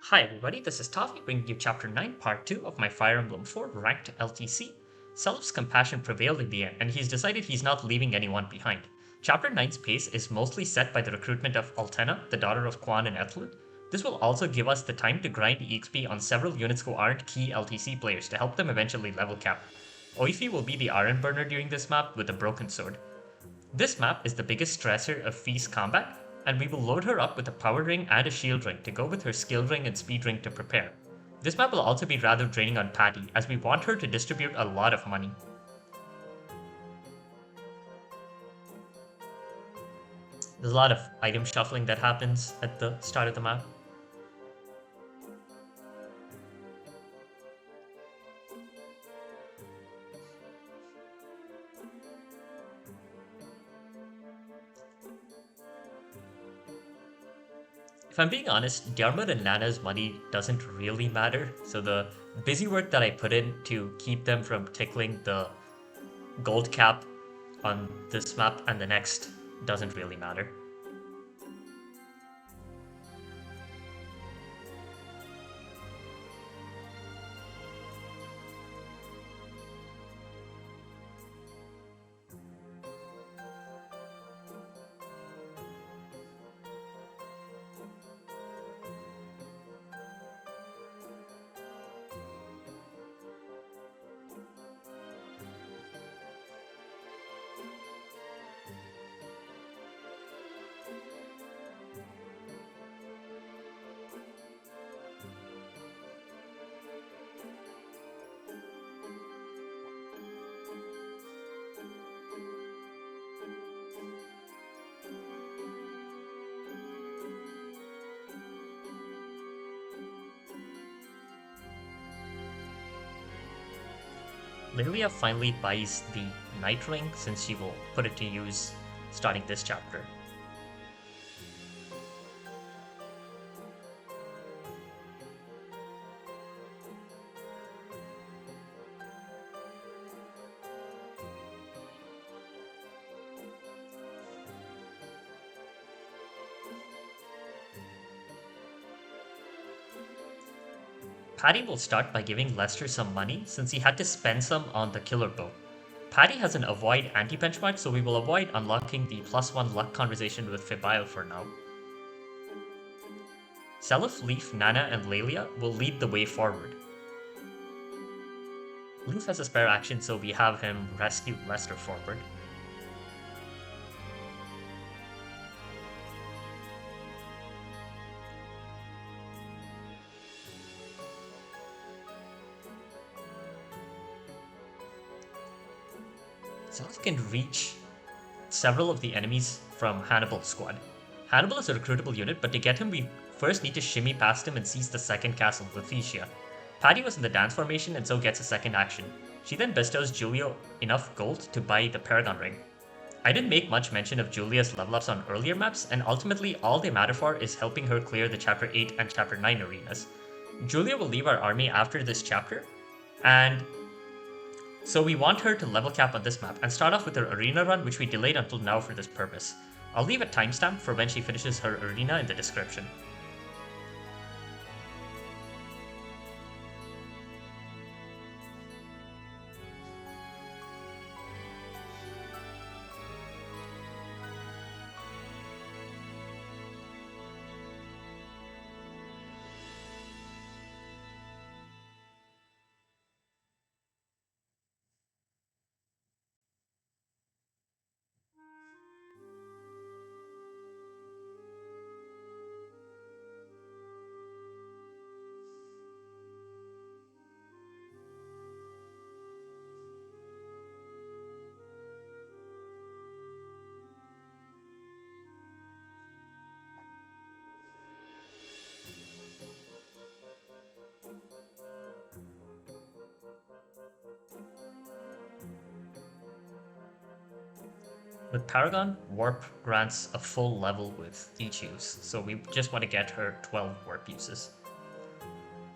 Hi everybody, this is Toffee bringing you Chapter 9, Part 2 of my Fire Emblem 4 Ranked LTC. Self's compassion prevailed in the end, and he's decided he's not leaving anyone behind. Chapter 9's pace is mostly set by the recruitment of Altena, the daughter of Quan and Ethel. This will also give us the time to grind EXP on several units who aren't key LTC players to help them eventually level cap. Oifi will be the iron burner during this map with a broken sword. This map is the biggest stressor of Fi's combat, and we will load her up with a power ring and a shield ring to go with her skill ring and speed ring to prepare. This map will also be rather draining on Patty, as we want her to distribute a lot of money. There's a lot of item shuffling that happens at the start of the map. If I'm being honest, Diarmuid and Nana's money doesn't really matter, so the busy work that I put in to keep them from tickling the gold cap on this map and the next doesn't really matter. Lilia finally buys the Night Ring since she will put it to use starting this chapter. Patty will start by giving Lester some money since he had to spend some on the killer bow. Patty has an avoid anti-benchmark, so we will avoid unlocking the +1 luck conversation with Fibile for now. Seliph, Leif, Nana, and Lelia will lead the way forward. Leif has a spare action, so we have him rescue Lester forward. Seliph can reach several of the enemies from Hannibal's squad. Hannibal is a recruitable unit, but to get him we first need to shimmy past him and seize the second castle, Lutetia. Patty was in the dance formation and so gets a second action. She then bestows Julia enough gold to buy the Paragon Ring. I didn't make much mention of Julia's level ups on earlier maps, and ultimately all they matter for is helping her clear the Chapter 8 and Chapter 9 arenas. Julia will leave our army after this chapter, and so we want her to level cap on this map and start off with her arena run, which we delayed until now for this purpose. I'll leave a timestamp for when she finishes her arena in the description. With Paragon, Warp grants a full level with each use, so we just want to get her 12 Warp uses.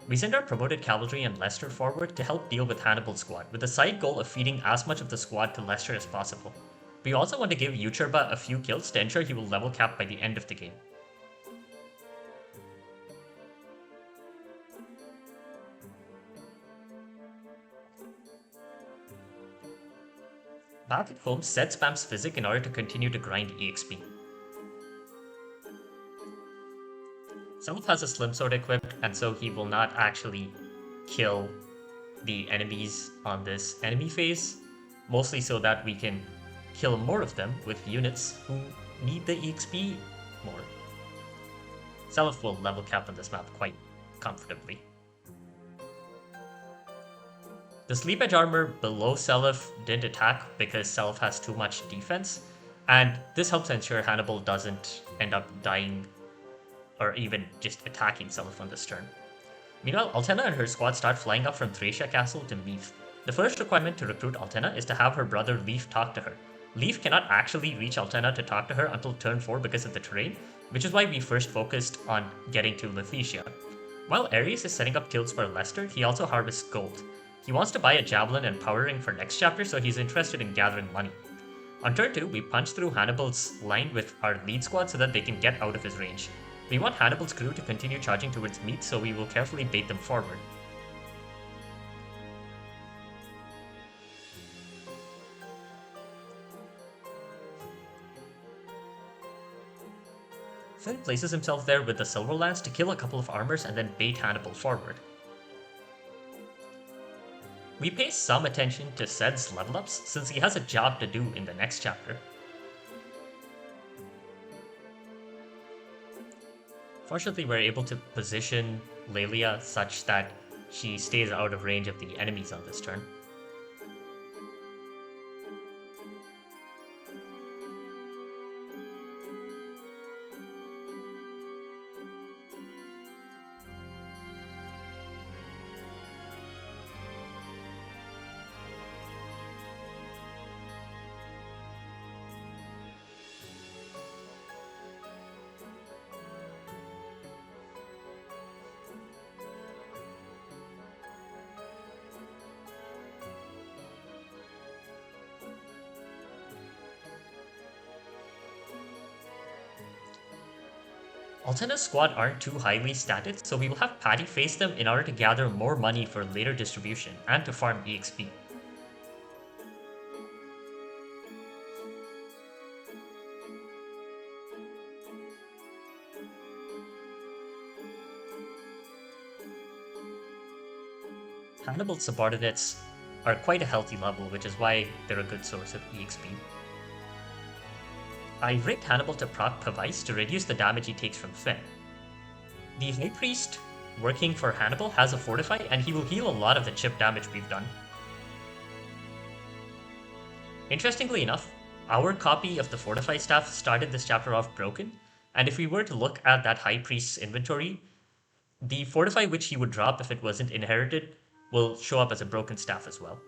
We send our promoted cavalry and Lester forward to help deal with Hannibal's squad, with the side goal of feeding as much of the squad to Lester as possible. We also want to give Yuchirba a few kills to ensure he will level cap by the end of the game. Back at home, Sed spams Physic in order to continue to grind EXP. Self has a Slim Sword equipped, and so he will not actually kill the enemies on this enemy phase, mostly so that we can kill more of them with units who need the EXP more. Self will level cap on this map quite comfortably. The Sleep Edge armor below Self didn't attack because Self has too much defense, and this helps ensure Hannibal doesn't end up dying or even just attacking Self on this turn. Meanwhile, Altena and her squad start flying up from Thracia Castle to Leif. The first requirement to recruit Altena is to have her brother Leif talk to her. Leif cannot actually reach Altena to talk to her until turn 4 because of the terrain, which is why we first focused on getting to Lutetia. While Ares is setting up guilds for Leicester, he also harvests gold. He wants to buy a javelin and power ring for next chapter, so he's interested in gathering money. On turn 2, we punch through Hannibal's line with our lead squad so that they can get out of his range. We want Hannibal's crew to continue charging towards meat, so we will carefully bait them forward. Finn places himself there with the Silver Lance to kill a couple of armors and then bait Hannibal forward. We pay some attention to Sed's level ups since he has a job to do in the next chapter. Fortunately, we're able to position Lelia such that she stays out of range of the enemies on this turn. Altena's squad aren't too highly statted, so we will have Patty face them in order to gather more money for later distribution and to farm EXP. Hannibal's subordinates are quite a healthy level, which is why they're a good source of EXP. I rigged Hannibal to proc Pavice to reduce the damage he takes from Finn. The High Priest working for Hannibal has a Fortify, and he will heal a lot of the chip damage we've done. Interestingly enough, our copy of the Fortify staff started this chapter off broken, and if we were to look at that High Priest's inventory, the Fortify which he would drop if it wasn't inherited will show up as a broken staff as well.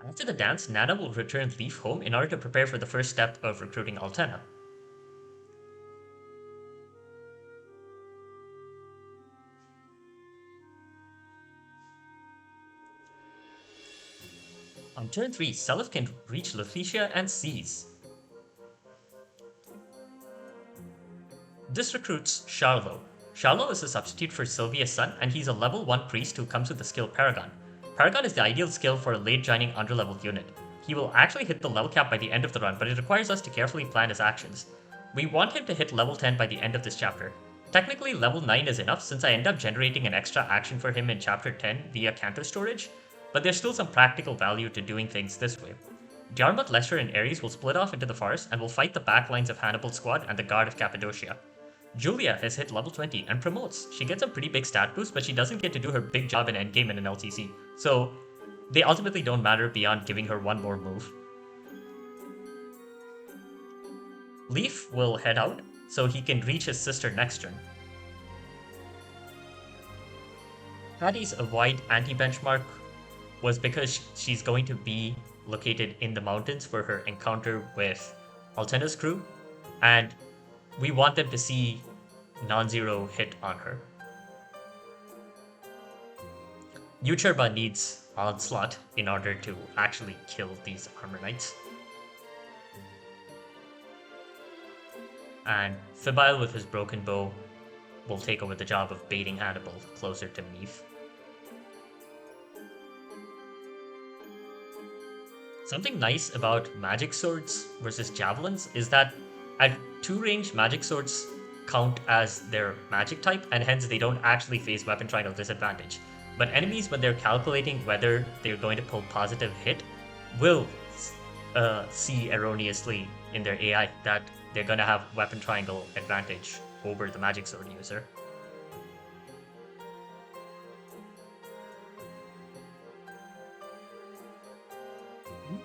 After the dance, Nana will return Leif home in order to prepare for the first step of recruiting Altena. On turn 3, Selef can reach Lutetia and seize. This recruits Charlo. Charlo is a substitute for Sylvia's son, and he's a level 1 priest who comes with the skill Paragon. Paragon is the ideal skill for a late joining underleveled unit. He will actually hit the level cap by the end of the run, but it requires us to carefully plan his actions. We want him to hit level 10 by the end of this chapter. Technically, level 9 is enough since I end up generating an extra action for him in chapter 10 via Canto storage, but there's still some practical value to doing things this way. Diarmut, Lester, and Ares will split off into the forest and will fight the backlines of Hannibal's squad and the guard of Cappadocia. Julia has hit level 20 and promotes. She gets a pretty big stat boost, but she doesn't get to do her big job in endgame in an LTC, so they ultimately don't matter beyond giving her one more move. Leif will head out, so he can reach his sister next turn. Patty's avoid anti-benchmark was because she's going to be located in the mountains for her encounter with Altena's crew, and we want them to see non-zero hit on her. Yucherba needs Onslaught in order to actually kill these armor knights. And Fibile with his broken bow will take over the job of baiting Hannibal closer to Leif. Something nice about magic swords versus javelins is that at 2 range, magic swords count as their magic type, and hence they don't actually face weapon triangle disadvantage. But enemies, when they're calculating whether they're going to pull positive hit, will see erroneously in their AI that they're going to have weapon triangle advantage over the magic sword user.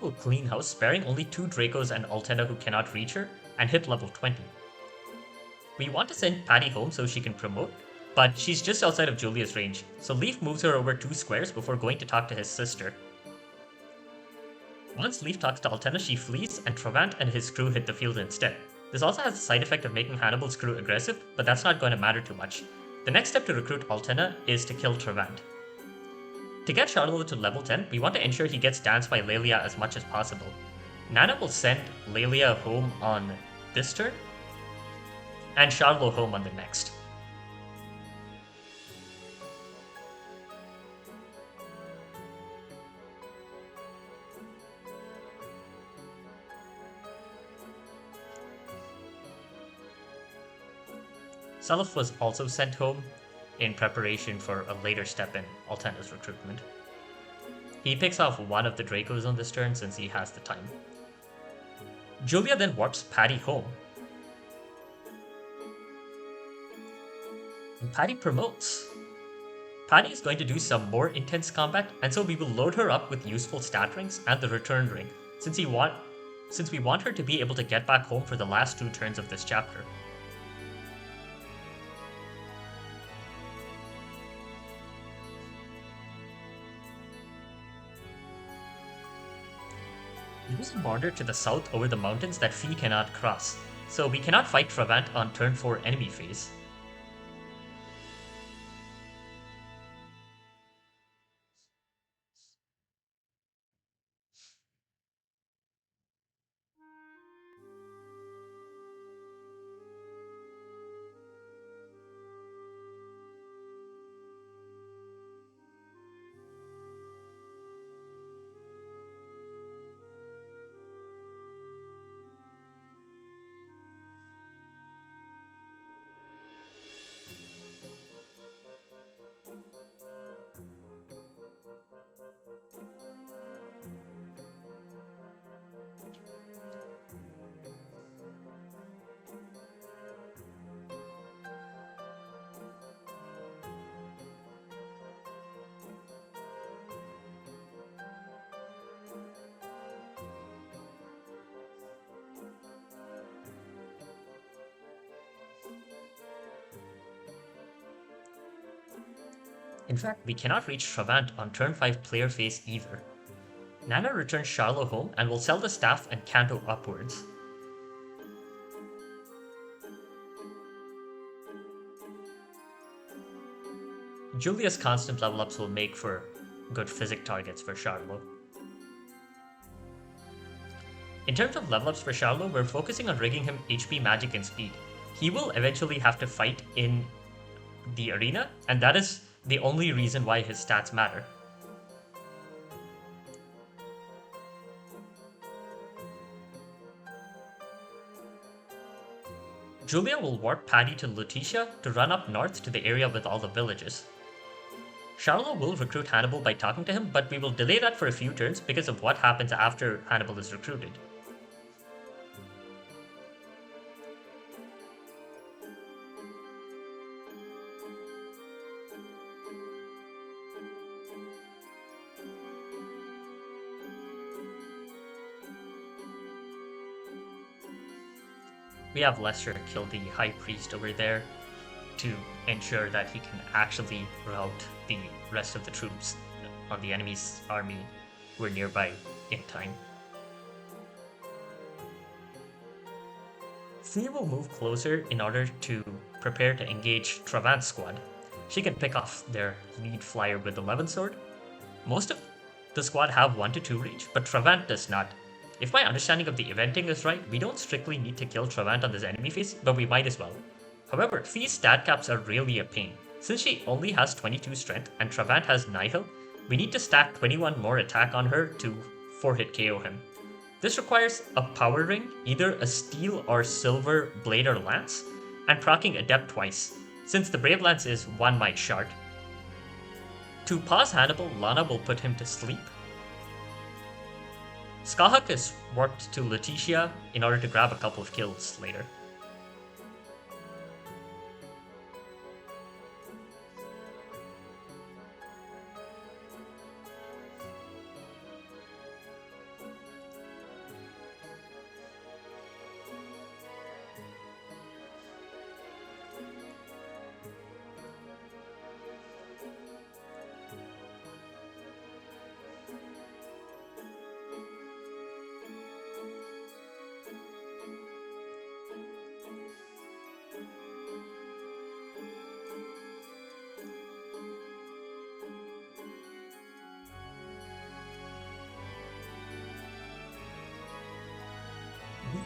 Ooh, clean house, sparing only 2 Dracos and Altena who cannot reach her, and hit level 20. We want to send Patty home so she can promote, but she's just outside of Julia's range, so Leif moves her over 2 squares before going to talk to his sister. Once Leif talks to Altena, she flees, and Travant and his crew hit the field instead. This also has the side effect of making Hannibal's crew aggressive, but that's not going to matter too much. The next step to recruit Altena is to kill Travant. To get Charlo to level 10, we want to ensure he gets danced by Lelia as much as possible. Nana will send Lelia home on this turn, and Charlo home on the next. Selef was also sent home in preparation for a later step in Altena's recruitment. He picks off one of the Dracos on this turn since he has the time. Julia then warps Patty home. And Patty promotes. Patty is going to do some more intense combat, and so we will load her up with useful stat rings and the return ring, since we want her to be able to get back home for the last 2 turns of this chapter. There is a border to the south over the mountains that Fee cannot cross, so we cannot fight Travant on turn 4 enemy phase. In fact, we cannot reach Travant on turn 5 player phase either. Nana returns Charlo home and will sell the staff and canto upwards. Julia's constant level ups will make for good physic targets for Charlo. In terms of level ups for Charlo, we're focusing on rigging him HP, magic, and speed. He will eventually have to fight in the arena, and that is the only reason why his stats matter. Julia will warp Patty to Lutetia to run up north to the area with all the villages. Charlo will recruit Hannibal by talking to him, but we will delay that for a few turns because of what happens after Hannibal is recruited. We have Lester kill the High Priest over there to ensure that he can actually rout the rest of the troops on the enemy's army who are nearby in time. Fee will move closer in order to prepare to engage Travant's squad. She can pick off their lead flyer with the 11 sword. Most of the squad have 1 to 2 reach, but Travant does not. If my understanding of the eventing is right, we don't strictly need to kill Travant on this enemy phase, but we might as well. However, Fee's stat caps are really a pain. Since she only has 22 strength and Travant has Nihil, we need to stack 21 more attack on her to 4-hit KO him. This requires a power ring, either a steel or silver blade or lance, and proccing Adept twice, since the Brave Lance is 1 Might Shard. To pause Hannibal, Lana will put him to sleep. Skahak is warped to Lutetia in order to grab a couple of kills later.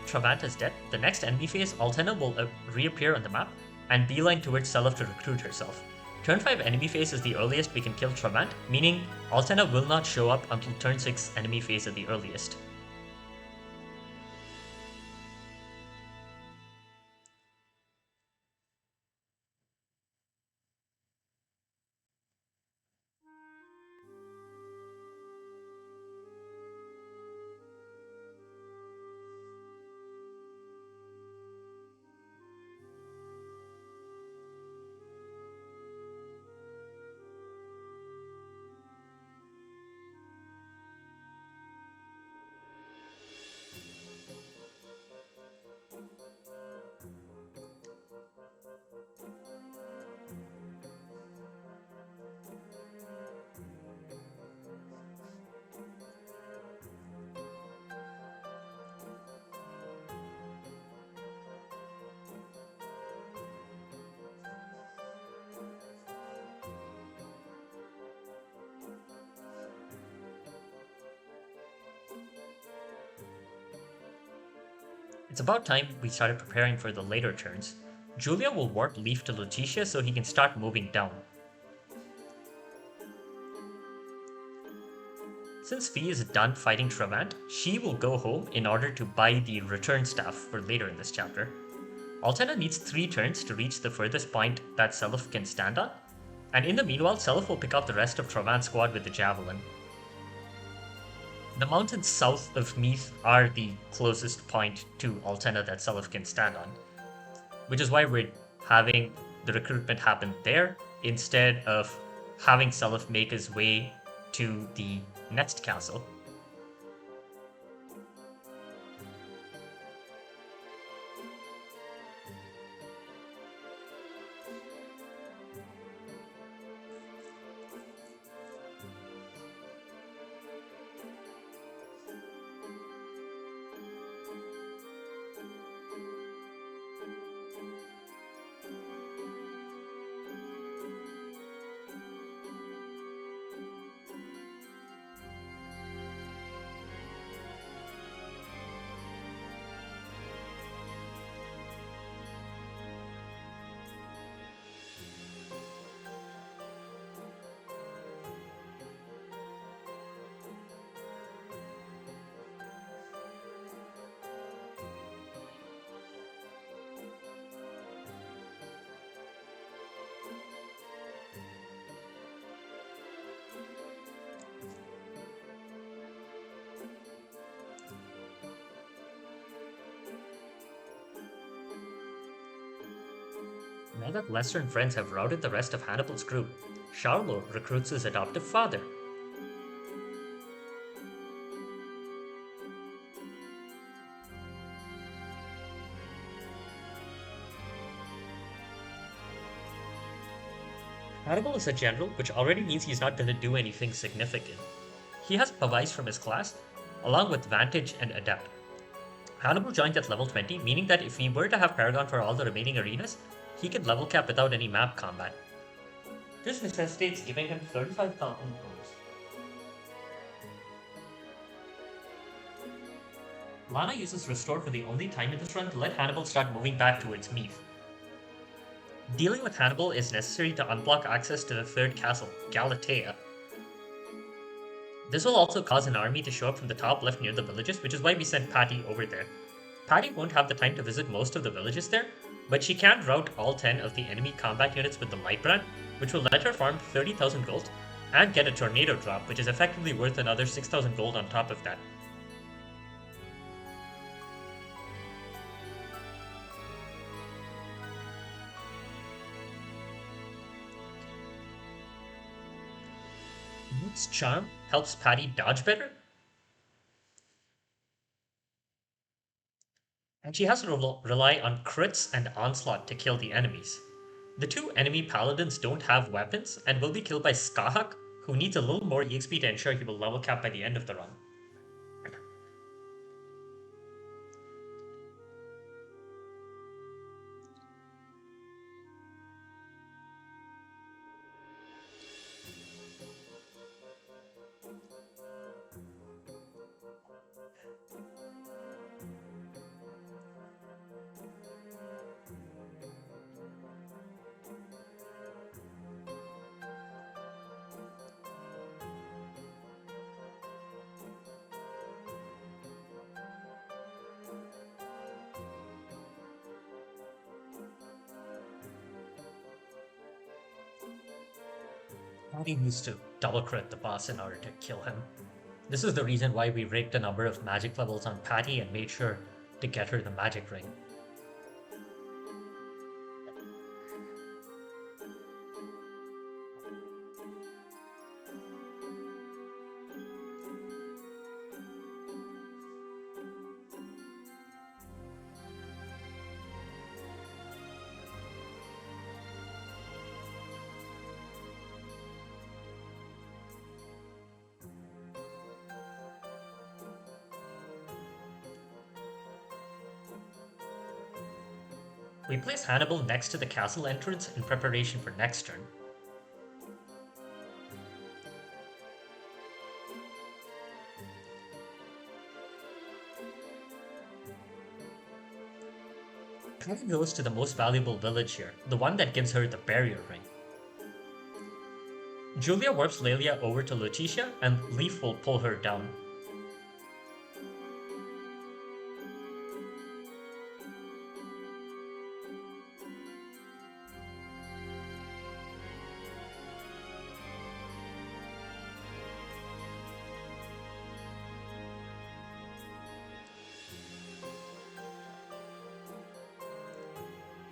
Travant is dead, the next enemy phase, Altena will reappear on the map and beeline towards Seliph to recruit herself. Turn 5 enemy phase is the earliest we can kill Travant, meaning Altena will not show up until turn 6 enemy phase at the earliest. It's about time we started preparing for the later turns. Julia will warp Leif to Lutetia so he can start moving down. Since Fee is done fighting Travant, she will go home in order to buy the return staff for later in this chapter. Altena needs 3 turns to reach the furthest point that Seliph can stand on, and in the meanwhile Seliph will pick up the rest of Travant's squad with the Javelin. The mountains south of Meath are the closest point to Altena that Seliph can stand on, which is why we're having the recruitment happen there instead of having Seliph make his way to the next castle. Now that Lester and friends have routed the rest of Hannibal's group, Charlo recruits his adoptive father. Hannibal is a general, which already means he's not going to do anything significant. He has Pavais from his class, along with Vantage and Adept. Hannibal joined at level 20, meaning that if he were to have Paragon for all the remaining arenas, he could level cap without any map combat. This necessitates giving him 35,000 coins. Lana uses Restore for the only time in this run to let Hannibal start moving back towards Meath. Dealing with Hannibal is necessary to unblock access to the third castle, Galatea. This will also cause an army to show up from the top left near the villages, which is why we sent Patty over there. Patty won't have the time to visit most of the villages there, but she can rout all 10 of the enemy combat units with the Light Brand, which will let her farm 30,000 gold and get a tornado drop, which is effectively worth another 6,000 gold on top of that. Moon's Charm helps Patty dodge better, and she has to rely on crits and onslaught to kill the enemies. The two enemy paladins don't have weapons and will be killed by Skahak, who needs a little more EXP to ensure he will level cap by the end of the run. Patty needs to double crit the boss in order to kill him. This is the reason why we rigged a number of magic levels on Patty and made sure to get her the magic ring. We place Hannibal next to the castle entrance in preparation for next turn. Patty goes to the most valuable village here, the one that gives her the barrier ring. Julia warps Lelia over to Lutetia, and Leif will pull her down.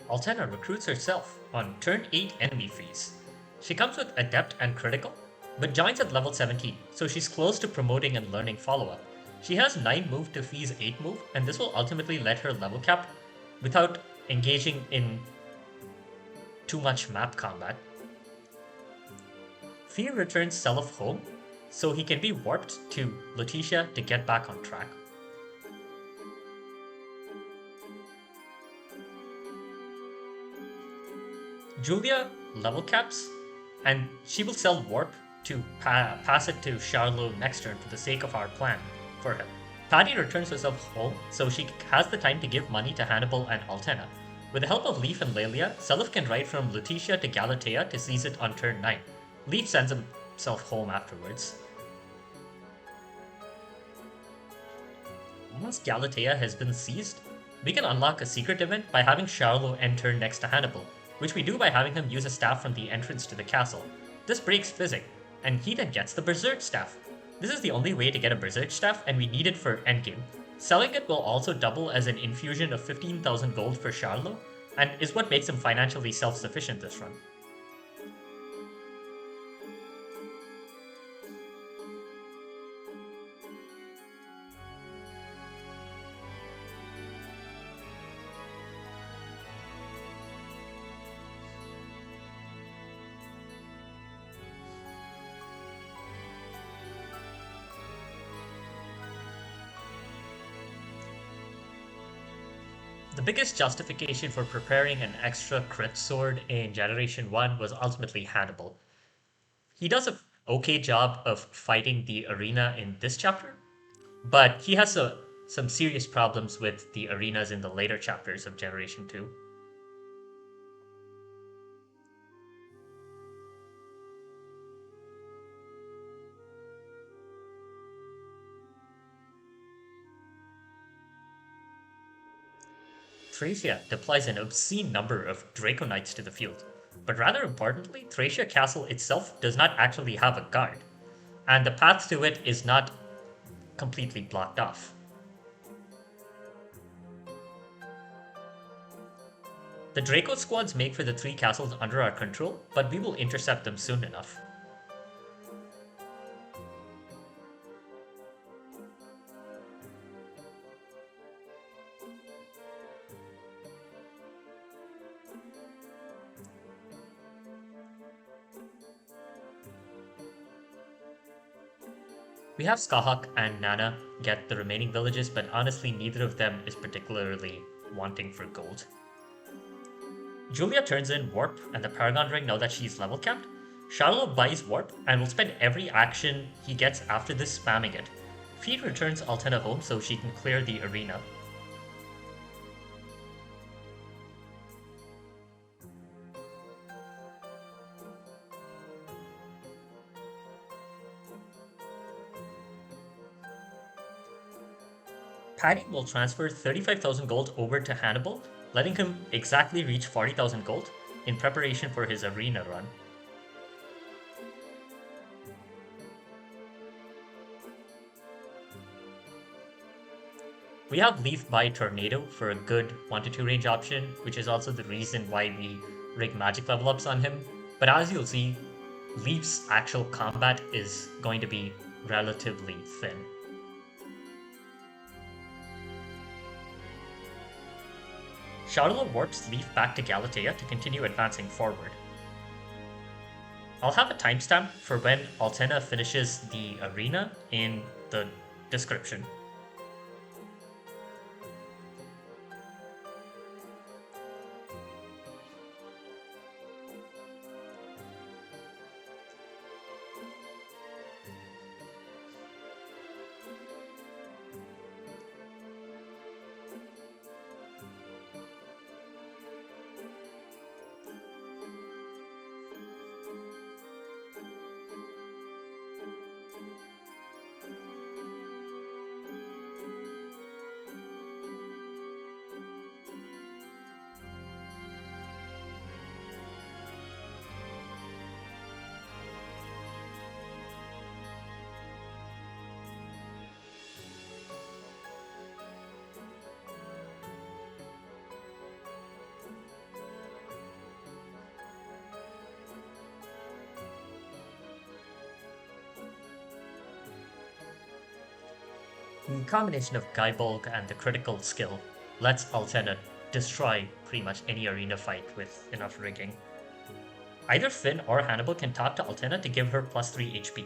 Altena recruits herself on turn 8 enemy freeze. She comes with Adept and Critical, but joins at level 17, so she's close to promoting and learning follow-up. She has 9 move to freeze 8 move, and this will ultimately let her level cap without engaging in too much map combat. Fear returns Self home, so he can be warped to Lutetia to get back on track. Julia level caps, and she will sell Warp to pass it to Charlot next turn for the sake of our plan for him. Patty returns herself home, so she has the time to give money to Hannibal and Altena. With the help of Leif and Lelia, Self can ride from Lutetia to Galatea to seize it on turn 9. Leif sends himself home afterwards. Once Galatea has been seized, we can unlock a secret event by having Charlot enter next to Hannibal, which we do by having him use a staff from the entrance to the castle. This breaks Physic, and he then gets the Berserk staff. This is the only way to get a Berserk staff, and we need it for endgame. Selling it will also double as an infusion of 15,000 gold for Charlot, and is what makes him financially self-sufficient this run. The biggest justification for preparing an extra crit sword in Generation 1 was ultimately Hannibal. He does an okay job of fighting the arena in this chapter, but he has some serious problems with the arenas in the later chapters of Generation 2. Thracia deploys an obscene number of Draco Knights to the field, but rather importantly, Thracia Castle itself does not actually have a guard, and the path to it is not completely blocked off. The Draco squads make for the three castles under our control, but we will intercept them soon enough. We have Skahak and Nana get the remaining villages, but honestly neither of them is particularly wanting for gold. Julia turns in Warp and the Paragon Ring now that she's level capped. Charlo buys Warp and will spend every action he gets after this spamming it. Fee returns Altena home so she can clear the arena. Paddy will transfer 35,000 gold over to Hannibal, letting him exactly reach 40,000 gold in preparation for his arena run. We have Leif buy Tornado for a good 1-2 range option, which is also the reason why we rig magic level ups on him. But as you'll see, Leif's actual combat is going to be relatively thin. Charlotte warps Leif back to Galatea to continue advancing forward. I'll have a timestamp for when Altena finishes the arena in the description. The combination of Gaibolg and the critical skill lets Altena destroy pretty much any arena fight with enough rigging. Either Finn or Hannibal can talk to Altena to give her plus 3 HP.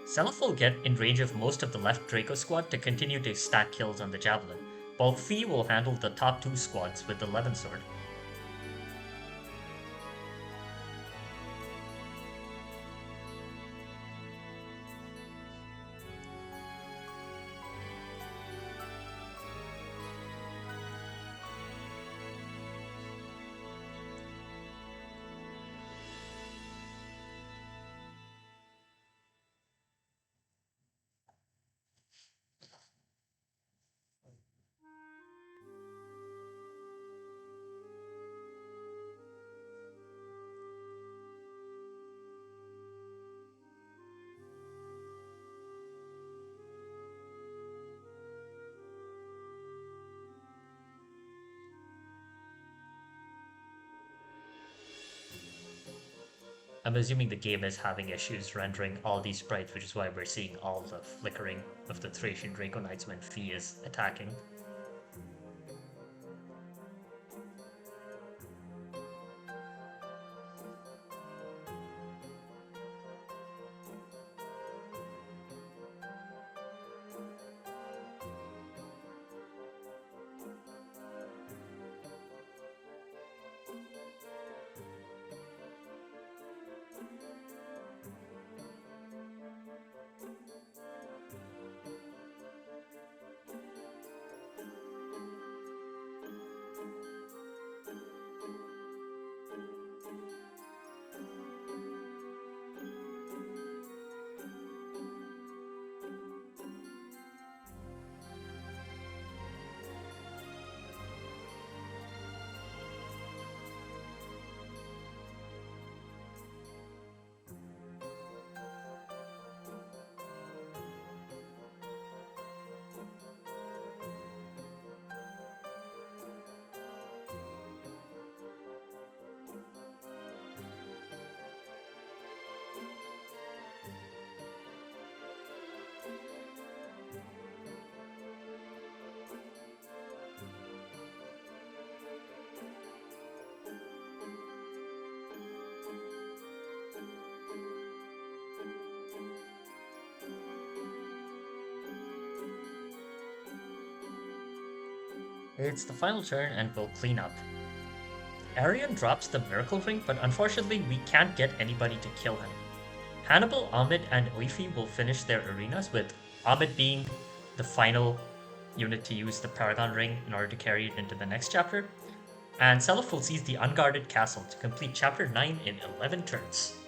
Seliph will get in range of most of the left Draco squad to continue to stack kills on the Javelin, while Fee will handle the top 2 squads with the Levin Sword. I'm assuming the game is having issues rendering all these sprites, which is why we're seeing all the flickering of the Thracian Draco Knights when Fee is attacking. It's the final turn and we'll clean up. Arion drops the Miracle Ring, but unfortunately we can't get anybody to kill him. Hannibal, Ahmed, and Leifi will finish their arenas, with Ahmed being the final unit to use the Paragon Ring in order to carry it into the next chapter. And Seliph will seize the Unguarded Castle to complete Chapter 9 in 11 turns.